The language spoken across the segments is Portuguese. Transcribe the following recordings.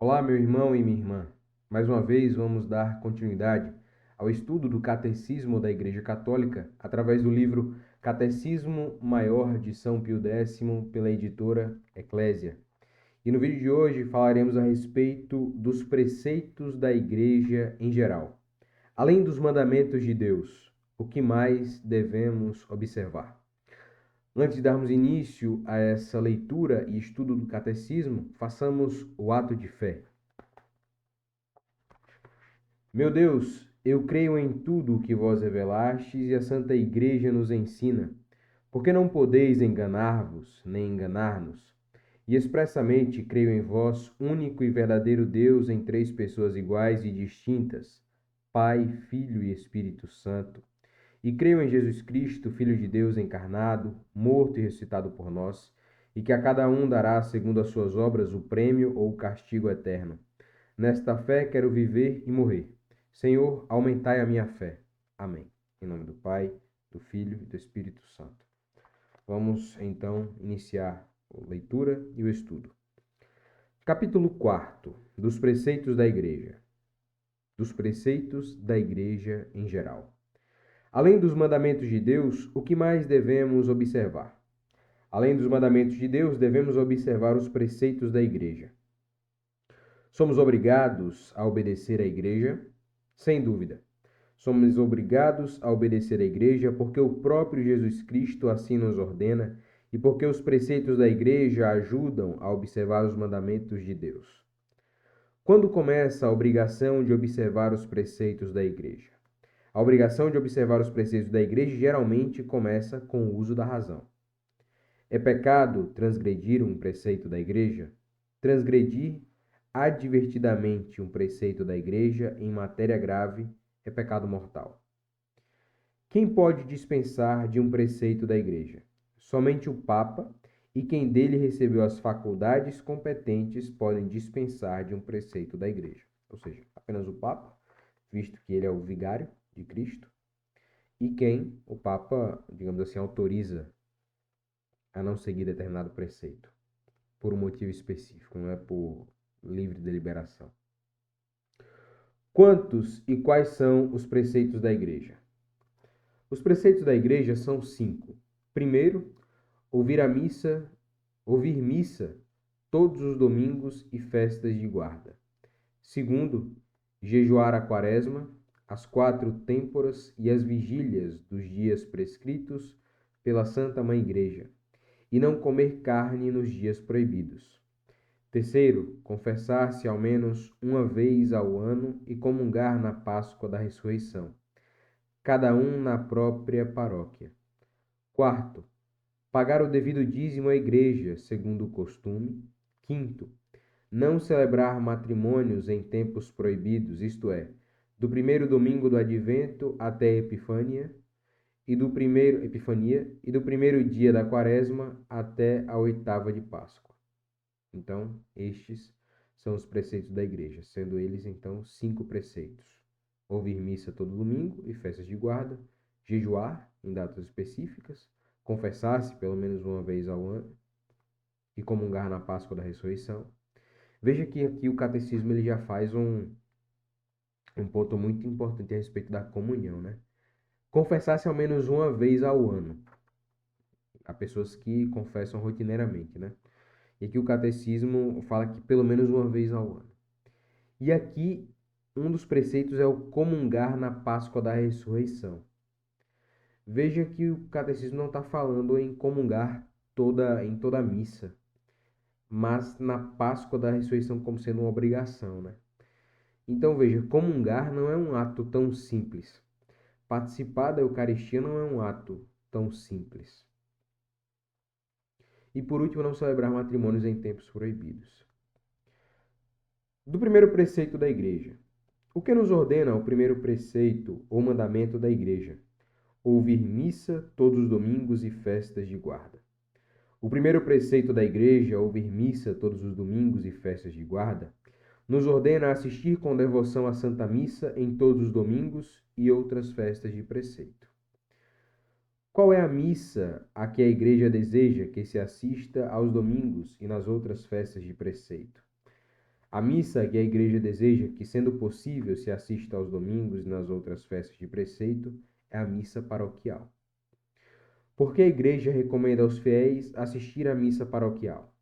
Olá, meu irmão e minha irmã. Mais uma vez vamos dar continuidade ao estudo do Catecismo da Igreja Católica através do livro Catecismo Maior de São Pio X, pela editora Eclésia. E no vídeo de hoje falaremos a respeito dos preceitos da Igreja em geral. Além dos mandamentos de Deus, o que mais devemos observar? Antes de darmos início a essa leitura e estudo do Catecismo, façamos o ato de fé. Meu Deus, eu creio em tudo o que vós revelastes e a Santa Igreja nos ensina, porque não podeis enganar-vos, nem enganar-nos. E expressamente creio em vós, único e verdadeiro Deus, em três pessoas iguais e distintas, Pai, Filho e Espírito Santo. E creio em Jesus Cristo, Filho de Deus encarnado, morto e ressuscitado por nós, e que a cada um dará, segundo as suas obras, o prêmio ou o castigo eterno. Nesta fé quero viver e morrer. Senhor, aumentai a minha fé. Amém. Em nome do Pai, do Filho e do Espírito Santo. Vamos, então, iniciar a leitura e o estudo. Capítulo 4 dos preceitos da Igreja. Dos preceitos da Igreja em geral. Além dos mandamentos de Deus, o que mais devemos observar? Além dos mandamentos de Deus, devemos observar os preceitos da Igreja. Somos obrigados a obedecer à Igreja? Sem dúvida. Somos obrigados a obedecer à Igreja porque o próprio Jesus Cristo assim nos ordena e porque os preceitos da Igreja ajudam a observar os mandamentos de Deus. Quando começa a obrigação de observar os preceitos da Igreja? A obrigação de observar os preceitos da Igreja geralmente começa com o uso da razão. É pecado transgredir um preceito da Igreja? Transgredir advertidamente um preceito da Igreja em matéria grave é pecado mortal. Quem pode dispensar de um preceito da Igreja? Somente o Papa e quem dele recebeu as faculdades competentes podem dispensar de um preceito da Igreja. Ou seja, apenas o Papa, visto que ele é o vigário de Cristo, e quem o Papa, digamos assim, autoriza a não seguir determinado preceito, por um motivo específico, não é por livre deliberação. Quantos e quais são os preceitos da Igreja? Os preceitos da Igreja são 5. Primeiro, ouvir missa todos os domingos e festas de guarda. Segundo, jejuar a quaresma, as 4 têmporas e as vigílias dos dias prescritos pela Santa Mãe Igreja, e não comer carne nos dias proibidos. Terceiro, confessar-se ao menos uma vez ao ano e comungar na Páscoa da Ressurreição, cada um na própria paróquia. Quarto, pagar o devido dízimo à Igreja, segundo o costume. Quinto, não celebrar matrimônios em tempos proibidos, isto é, do primeiro domingo do Advento até a Epifania, e do primeiro dia da Quaresma até a oitava de Páscoa. Então, estes são os preceitos da Igreja, sendo eles, então, 5 preceitos. Ouvir missa todo domingo e festas de guarda, jejuar em datas específicas, confessar-se pelo menos uma vez ao ano e comungar na Páscoa da Ressurreição. Veja que aqui o Catecismo ele já faz um ponto muito importante a respeito da comunhão, né? Confessar-se ao menos uma vez ao ano. Há pessoas que confessam rotineiramente, né? E aqui o Catecismo fala que pelo menos uma vez ao ano. E aqui um dos preceitos é o comungar na Páscoa da Ressurreição. Veja que o Catecismo não está falando em comungar em toda a missa, mas na Páscoa da Ressurreição como sendo uma obrigação, né? Então veja, comungar não é um ato tão simples. Participar da Eucaristia não é um ato tão simples. E por último, não celebrar matrimônios em tempos proibidos. Do primeiro preceito da Igreja. O que nos ordena o primeiro preceito ou mandamento da Igreja? Ouvir missa todos os domingos e festas de guarda. O primeiro preceito da Igreja, ouvir missa todos os domingos e festas de guarda, nos ordena assistir com devoção à Santa Missa em todos os domingos e outras festas de preceito. Qual é a missa a que a Igreja deseja que se assista aos domingos e nas outras festas de preceito? A missa que a igreja deseja que, sendo possível, se assista aos domingos e nas outras festas de preceito, é a missa paroquial. Por que a igreja recomenda aos fiéis assistir à missa paroquial?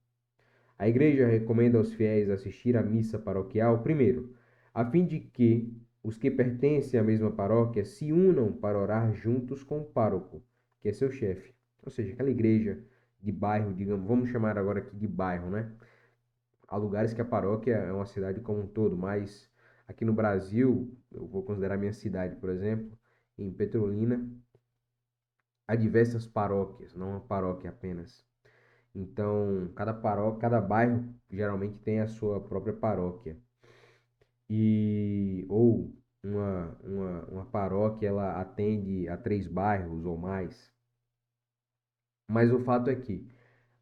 A igreja recomenda aos fiéis assistir à missa paroquial, primeiro, a fim de que os que pertencem à mesma paróquia se unam para orar juntos com o pároco, que é seu chefe. Ou seja, aquela igreja de bairro, digamos, vamos chamar agora aqui de bairro, né? Há lugares que a paróquia é uma cidade como um todo, mas aqui no Brasil, eu vou considerar minha cidade, por exemplo, em Petrolina, há diversas paróquias, não uma paróquia apenas. Então, cada paróquia, cada bairro geralmente tem a sua própria paróquia. Ou uma paróquia ela atende a 3 bairros ou mais. Mas o fato é que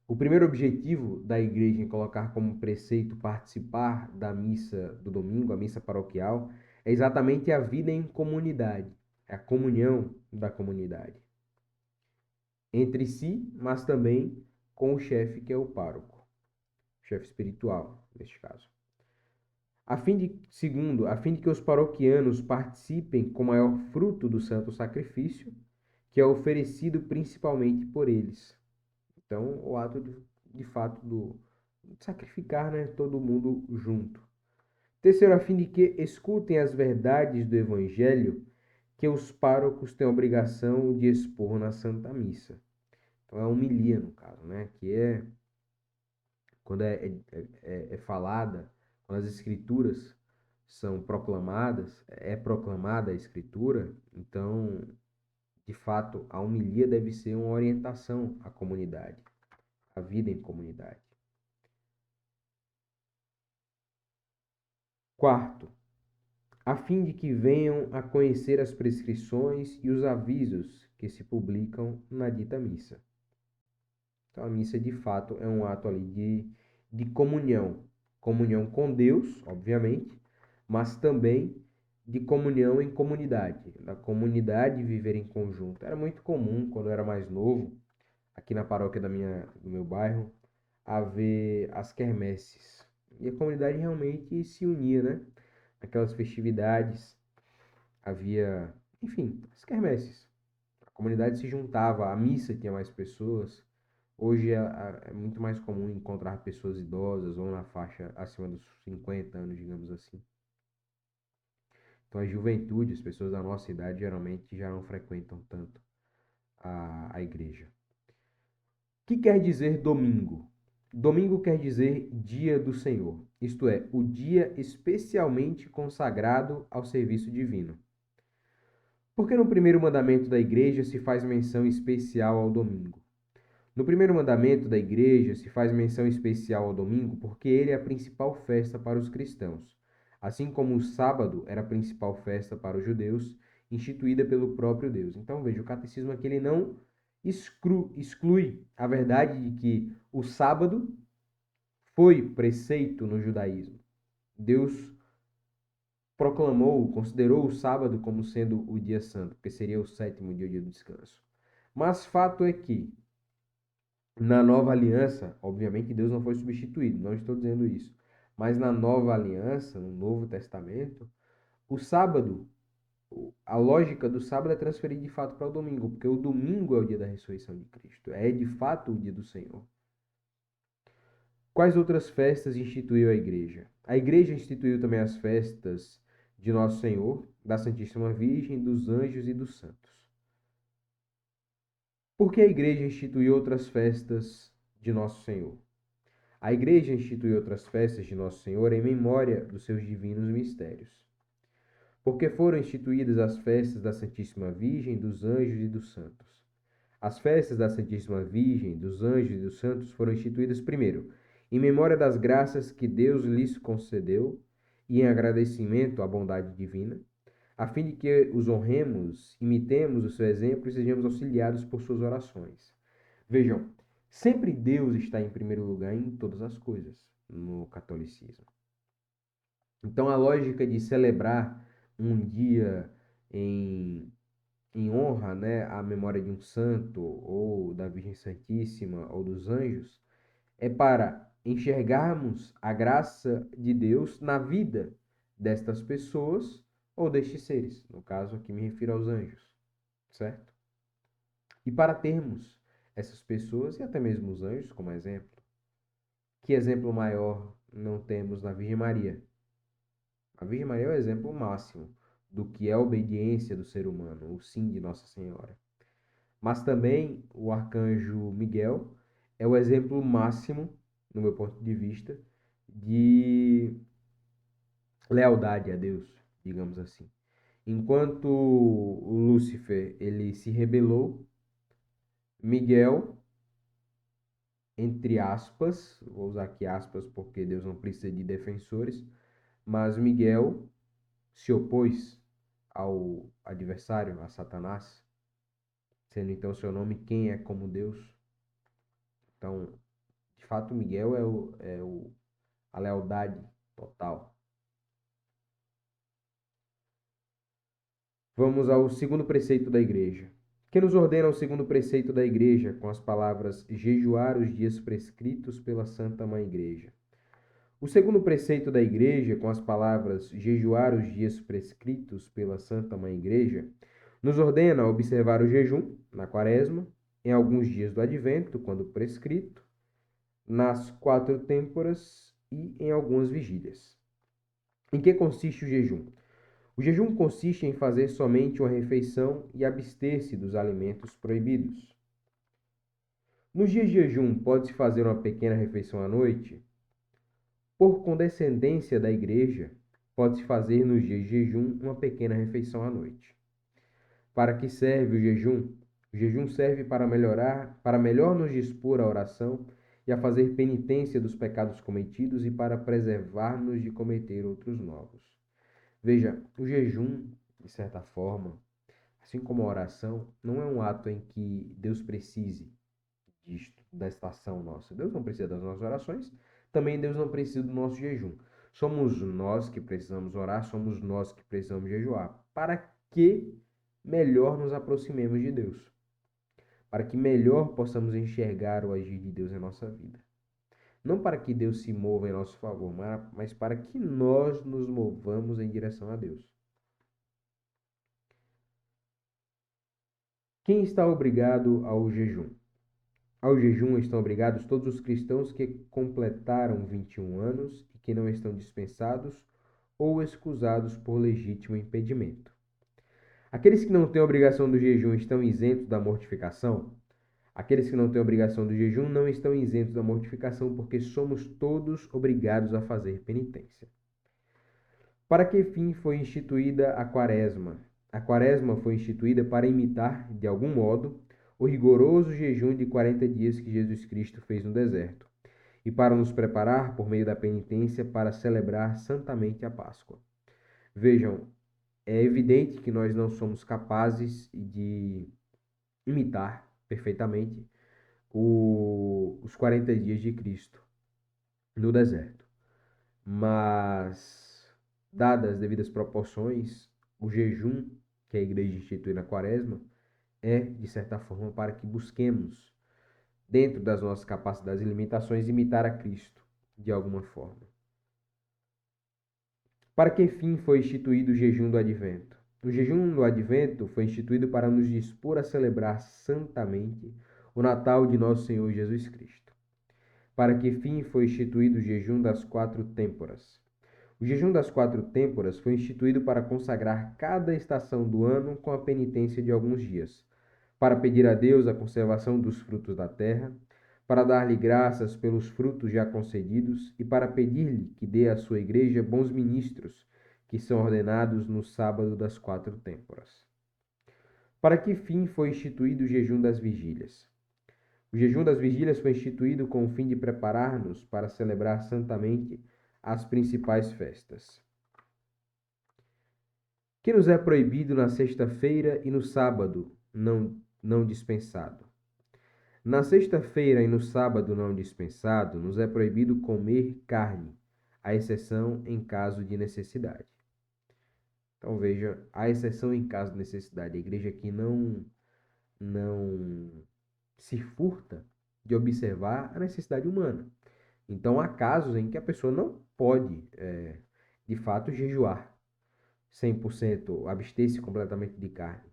o primeiro objetivo da igreja em colocar como preceito participar da missa do domingo, a missa paroquial, é exatamente a vida em comunidade, é a comunhão da comunidade. Entre si, mas também com o chefe que é o pároco, chefe espiritual, neste caso. Segundo, a fim de que os paroquianos participem com maior fruto do santo sacrifício, que é oferecido principalmente por eles. Então, o ato de fato de sacrificar, né, todo mundo junto. Terceiro, a fim de que escutem as verdades do Evangelho que os párocos têm a obrigação de expor na Santa Missa. Então, é a homilia, no caso, né, que é quando é falada, quando as escrituras são proclamadas, é proclamada a escritura, então, de fato, a homilia deve ser uma orientação à comunidade, à vida em comunidade. Quarto, a fim de que venham a conhecer as prescrições e os avisos que se publicam na dita missa. Então, a missa, de fato, é um ato ali de comunhão. Comunhão com Deus, obviamente, mas também de comunhão em comunidade, da comunidade viver em conjunto. Era muito comum, quando eu era mais novo, aqui na paróquia do meu bairro, haver as quermesses. E a comunidade realmente se unia, né? Aquelas festividades, havia, enfim, as quermesses. A comunidade se juntava, a missa tinha mais pessoas. Hoje é muito mais comum encontrar pessoas idosas ou na faixa acima dos 50 anos, digamos assim. Então, a juventude, as pessoas da nossa idade, geralmente já não frequentam tanto a igreja. O que quer dizer domingo? Domingo quer dizer dia do Senhor, isto é, o dia especialmente consagrado ao serviço divino. Porque no primeiro mandamento da igreja se faz menção especial ao domingo? No primeiro mandamento da igreja se faz menção especial ao domingo porque ele é a principal festa para os cristãos, assim como o sábado era a principal festa para os judeus, instituída pelo próprio Deus. Então, veja, o catecismo aqui ele não exclui a verdade de que o sábado foi preceito no judaísmo. Deus proclamou, considerou o sábado como sendo o dia santo, porque seria o sétimo dia, o dia do descanso. Mas fato é que na nova aliança, obviamente Deus não foi substituído, não estou dizendo isso. Mas na nova aliança, no Novo Testamento, o sábado, a lógica do sábado é transferir de fato para o domingo, porque o domingo é o dia da ressurreição de Cristo, é de fato o dia do Senhor. Quais outras festas instituiu a igreja? A igreja instituiu também as festas de Nosso Senhor, da Santíssima Virgem, dos anjos e dos santos. Por que a igreja instituiu outras festas de Nosso Senhor? A igreja instituiu outras festas de Nosso Senhor em memória dos seus divinos mistérios. Porque foram instituídas as festas da Santíssima Virgem, dos anjos e dos santos. As festas da Santíssima Virgem, dos anjos e dos santos foram instituídas primeiro, em memória das graças que Deus lhes concedeu e em agradecimento à bondade divina, a fim de que os honremos, imitemos o seu exemplo e sejamos auxiliados por suas orações. Vejam, sempre Deus está em primeiro lugar em todas as coisas no catolicismo. Então, a lógica de celebrar um dia em honra, né, à memória de um santo, ou da Virgem Santíssima, ou dos anjos, é para enxergarmos a graça de Deus na vida destas pessoas ou destes seres. No caso, aqui me refiro aos anjos, certo? E para termos essas pessoas e até mesmo os anjos como exemplo, que exemplo maior não temos na Virgem Maria? A Virgem Maria é o exemplo máximo do que é a obediência do ser humano, o sim de Nossa Senhora. Mas também o arcanjo Miguel é o exemplo máximo, no meu ponto de vista, de lealdade a Deus, digamos assim. Enquanto o Lúcifer ele se rebelou, Miguel, entre aspas, vou usar aqui aspas porque Deus não precisa de defensores, mas Miguel se opôs ao adversário, a Satanás, sendo então seu nome quem é como Deus. Então, de fato, Miguel a lealdade total. Vamos ao segundo preceito da igreja. Que nos ordena o segundo preceito da igreja com as palavras jejuar os dias prescritos pela Santa Mãe Igreja. O segundo preceito da igreja com as palavras jejuar os dias prescritos pela Santa Mãe Igreja nos ordena observar o jejum na quaresma, em alguns dias do advento, quando prescrito, nas 4 têmporas e em algumas vigílias. Em que consiste o jejum? O jejum consiste em fazer somente uma refeição e abster-se dos alimentos proibidos. Nos dias de jejum, pode-se fazer uma pequena refeição à noite? Por condescendência da igreja, pode-se fazer nos dias de jejum uma pequena refeição à noite. Para que serve o jejum? O jejum serve para melhor nos dispor à oração e a fazer penitência dos pecados cometidos e para preservar-nos de cometer outros novos. Veja, o jejum, de certa forma, assim como a oração, não é um ato em que Deus precise desta ação nossa. Deus não precisa das nossas orações, também Deus não precisa do nosso jejum. Somos nós que precisamos orar, somos nós que precisamos jejuar, para que melhor nos aproximemos de Deus, para que melhor possamos enxergar o agir de Deus em nossa vida. Não para que Deus se mova em nosso favor, mas para que nós nos movamos em direção a Deus. Quem está obrigado ao jejum? Ao jejum estão obrigados todos os cristãos que completaram 21 anos e que não estão dispensados ou excusados por legítimo impedimento. Aqueles que não têm obrigação do jejum estão isentos da mortificação? Aqueles que não têm obrigação do jejum não estão isentos da mortificação, porque somos todos obrigados a fazer penitência. Para que fim foi instituída a quaresma? A quaresma foi instituída para imitar, de algum modo, o rigoroso jejum de 40 dias que Jesus Cristo fez no deserto, e para nos preparar, por meio da penitência, para celebrar santamente a Páscoa. Vejam, é evidente que nós não somos capazes de imitar perfeitamente os 40 dias de Cristo no deserto. Mas, dadas as devidas proporções, o jejum que a igreja institui na quaresma é, de certa forma, para que busquemos, dentro das nossas capacidades e limitações, imitar a Cristo de alguma forma. Para que fim foi instituído o jejum do advento? O jejum do advento foi instituído para nos dispor a celebrar santamente o Natal de nosso Senhor Jesus Cristo. Para que fim foi instituído o jejum das 4 têmporas? O jejum das 4 têmporas foi instituído para consagrar cada estação do ano com a penitência de alguns dias, para pedir a Deus a conservação dos frutos da terra, para dar-lhe graças pelos frutos já concedidos e para pedir-lhe que dê à sua igreja bons ministros, que são ordenados no sábado das 4 têmporas. Para que fim foi instituído o jejum das vigílias? O jejum das vigílias foi instituído com o fim de preparar-nos para celebrar santamente as principais festas. Que nos é proibido na sexta-feira e no sábado não dispensado? Na sexta-feira e no sábado não dispensado, nos é proibido comer carne, à exceção em caso de necessidade. Então veja, a exceção em caso de necessidade. A igreja aqui não se furta de observar a necessidade humana. Então, há casos em que a pessoa não pode, de fato, jejuar 100%, abster-se completamente de carne.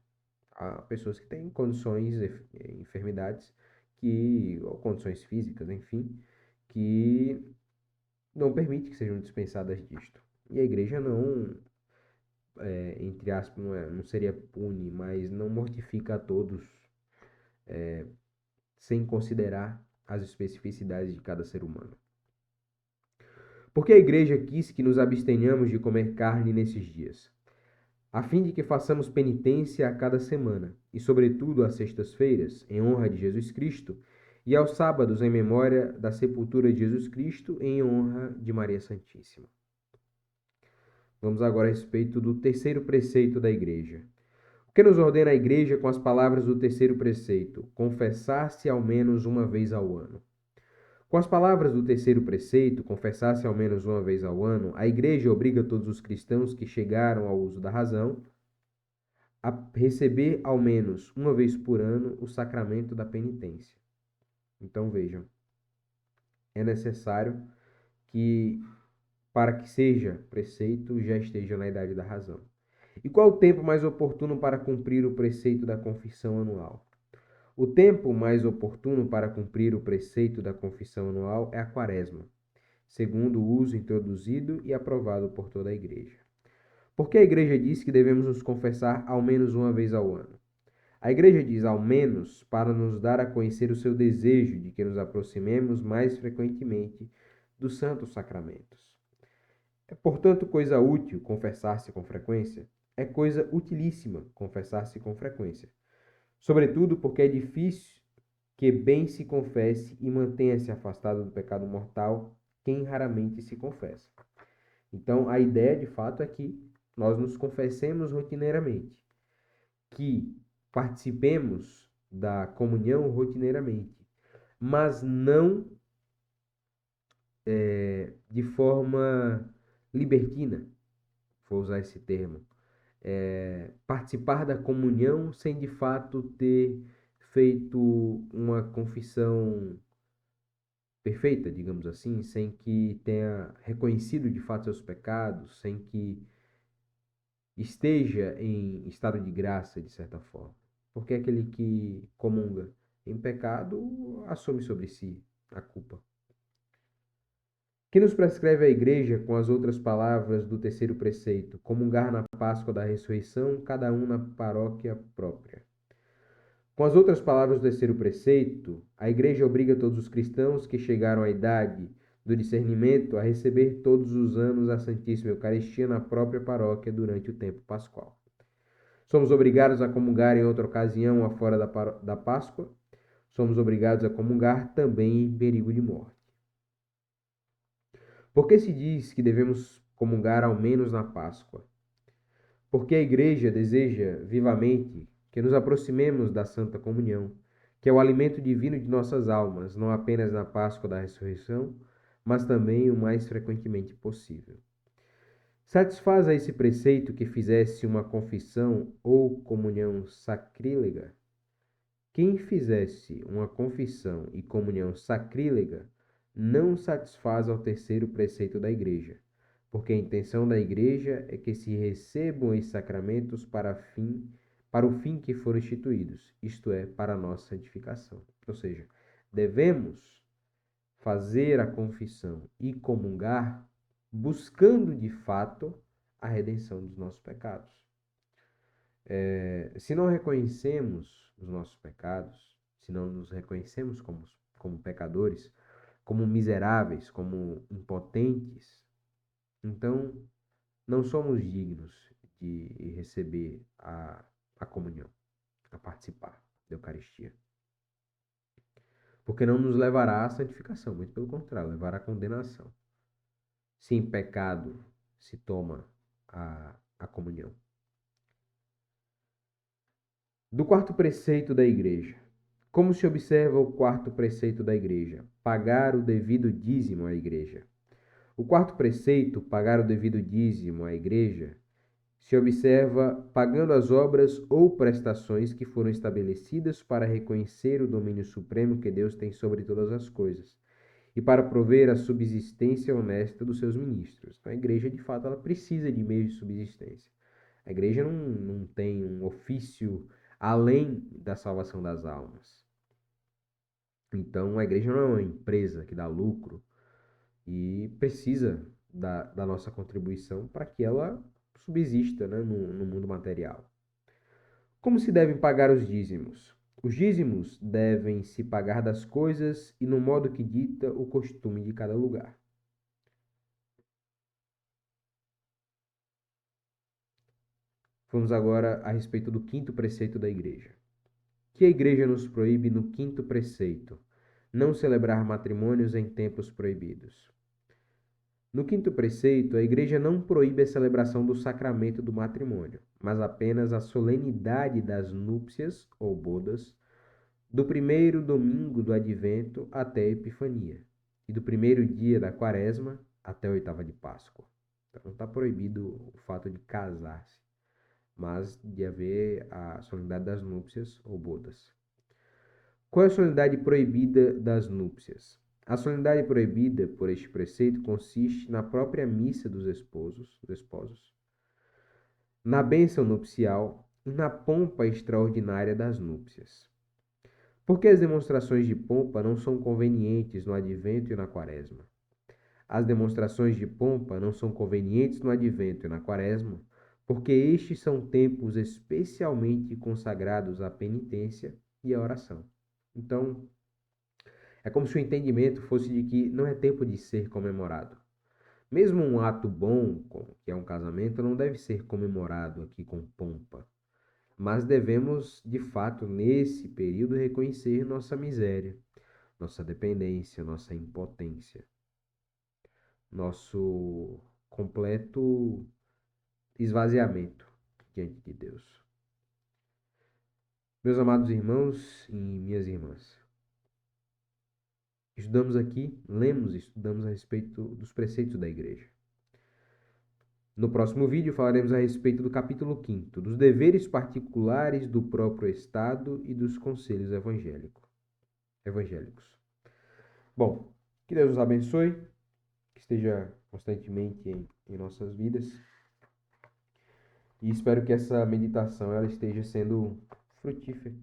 Há pessoas que têm condições, enfermidades, ou condições físicas, enfim, que não permite que sejam dispensadas disto. E a igreja não, entre aspas, não seria pune, mas não mortifica a todos, sem considerar as especificidades de cada ser humano. Porque a igreja quis que nos abstenhamos de comer carne nesses dias, a fim de que façamos penitência a cada semana, e sobretudo às sextas-feiras, em honra de Jesus Cristo, e aos sábados em memória da sepultura de Jesus Cristo, em honra de Maria Santíssima. Vamos agora a respeito do terceiro preceito da igreja. O que nos ordena a igreja com as palavras do terceiro preceito? Confessar-se ao menos uma vez ao ano. Com as palavras do terceiro preceito, confessar-se ao menos uma vez ao ano, a igreja obriga todos os cristãos que chegaram ao uso da razão a receber ao menos uma vez por ano o sacramento da penitência. Então vejam, é necessário que, para que seja preceito, já esteja na idade da razão. E qual o tempo mais oportuno para cumprir o preceito da confissão anual? O tempo mais oportuno para cumprir o preceito da confissão anual é a quaresma, segundo o uso introduzido e aprovado por toda a igreja. Por que a igreja diz que devemos nos confessar ao menos uma vez ao ano? A igreja diz ao menos para nos dar a conhecer o seu desejo de que nos aproximemos mais frequentemente dos santos sacramentos. É, portanto, coisa útil confessar-se com frequência? É coisa utilíssima confessar-se com frequência. Sobretudo porque é difícil que bem se confesse e mantenha-se afastado do pecado mortal quem raramente se confessa. Então, a ideia, de fato, é que nós nos confessemos rotineiramente, que participemos da comunhão rotineiramente, mas não de forma libertina, vou usar esse termo. Participar da comunhão sem de fato ter feito uma confissão perfeita, digamos assim, sem que tenha reconhecido de fato seus pecados, sem que esteja em estado de graça, de certa forma. Porque aquele que comunga em pecado assume sobre si a culpa. Que nos prescreve a igreja com as outras palavras do terceiro preceito? Comungar na Páscoa da ressurreição, cada um na paróquia própria. Com as outras palavras do terceiro preceito, a igreja obriga todos os cristãos que chegaram à idade do discernimento a receber todos os anos a Santíssima Eucaristia na própria paróquia durante o tempo pascual. Somos obrigados a comungar em outra ocasião afora da Páscoa. Somos obrigados a comungar também em perigo de morte. Por que se diz que devemos comungar ao menos na Páscoa? Porque a igreja deseja vivamente que nos aproximemos da Santa Comunhão, que é o alimento divino de nossas almas, não apenas na Páscoa da Ressurreição, mas também o mais frequentemente possível. Satisfaz a esse preceito que fizesse uma confissão ou comunhão sacrílega? Quem fizesse uma confissão e comunhão sacrílega não satisfaz ao terceiro preceito da igreja, porque a intenção da igreja é que se recebam os sacramentos para o fim que foram instituídos, isto é, para a nossa santificação. Ou seja, devemos fazer a confissão e comungar buscando de fato a redenção dos nossos pecados. Se não reconhecemos os nossos pecados, se não nos reconhecemos como pecadores, como miseráveis, como impotentes, então não somos dignos de receber a comunhão, a participar da Eucaristia. Porque não nos levará à santificação, muito pelo contrário, levará à condenação. Se em pecado se toma a comunhão. Do quarto preceito da igreja. Como se observa o quarto preceito da igreja? Pagar o devido dízimo à igreja. O quarto preceito, pagar o devido dízimo à igreja, se observa pagando as obras ou prestações que foram estabelecidas para reconhecer o domínio supremo que Deus tem sobre todas as coisas, e para prover a subsistência honesta dos seus ministros. Então, a igreja, de fato, ela precisa de meios de subsistência. A igreja não tem um ofício além da salvação das almas. Então, a igreja não é uma empresa que dá lucro e precisa da nossa contribuição para que ela subsista, né, no mundo material. Como se devem pagar os dízimos? Os dízimos devem se pagar das coisas e no modo que dita o costume de cada lugar. Vamos agora a respeito do quinto preceito da igreja. Que a igreja nos proíbe no quinto preceito: não celebrar matrimônios em tempos proibidos. No quinto preceito, a igreja não proíbe a celebração do sacramento do matrimônio, mas apenas a solenidade das núpcias ou bodas do primeiro domingo do Advento até a Epifania, e do primeiro dia da Quaresma até a oitava de Páscoa. Então, não está proibido o fato de casar-se, mas de haver a solenidade das núpcias ou bodas. Qual é a solenidade proibida das núpcias? A solenidade proibida por este preceito consiste na própria missa dos esposos, na bênção nupcial e na pompa extraordinária das núpcias. Por que as demonstrações de pompa não são convenientes no Advento e na Quaresma? As demonstrações de pompa não são convenientes no Advento e na Quaresma, porque estes são tempos especialmente consagrados à penitência e à oração. Então, é como se o entendimento fosse de que não é tempo de ser comemorado. Mesmo um ato bom, como que é um casamento, não deve ser comemorado aqui com pompa. Mas devemos, de fato, nesse período, reconhecer nossa miséria, nossa dependência, nossa impotência, nosso completo esvaziamento diante de Deus. Meus amados irmãos e minhas irmãs, estudamos aqui, lemos e estudamos a respeito dos preceitos da igreja. No próximo vídeo falaremos a respeito do capítulo 5º, dos deveres particulares do próprio Estado e dos conselhos evangélicos. Bom, que Deus nos abençoe, que esteja constantemente em nossas vidas. E espero que essa meditação ela esteja sendo frutífera,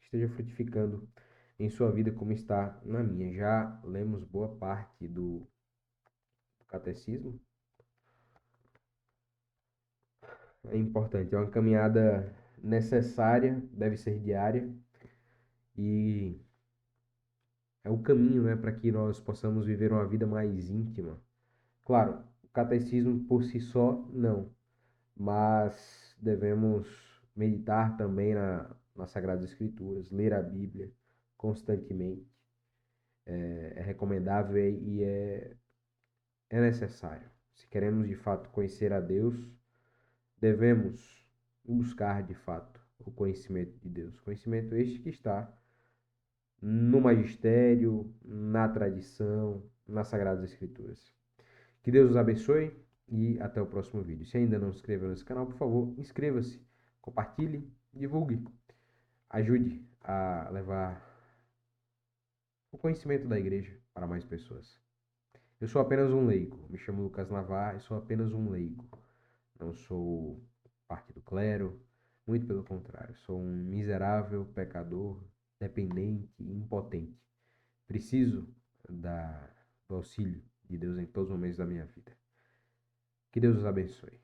esteja frutificando em sua vida como está na minha. Já lemos boa parte do catecismo. É importante, é uma caminhada necessária, deve ser diária e é o caminho, né, para que nós possamos viver uma vida mais íntima. Claro, o catecismo por si só, não, mas devemos meditar também nas Sagradas Escrituras, ler a Bíblia constantemente. É recomendável e é necessário. Se queremos de fato conhecer a Deus, devemos buscar de fato o conhecimento de Deus. Conhecimento este que está no magistério, na tradição, nas Sagradas Escrituras. Que Deus os abençoe e até o próximo vídeo. Se ainda não se inscreveu nesse canal, por favor, inscreva-se, compartilhe, divulgue, ajude a levar o conhecimento da igreja para mais pessoas. Eu sou apenas um leigo, me chamo Lucas Navarro e sou apenas um leigo. Não sou parte do clero, muito pelo contrário, sou um miserável pecador, dependente e impotente. Preciso do auxílio de Deus em todos os momentos da minha vida. Que Deus os abençoe.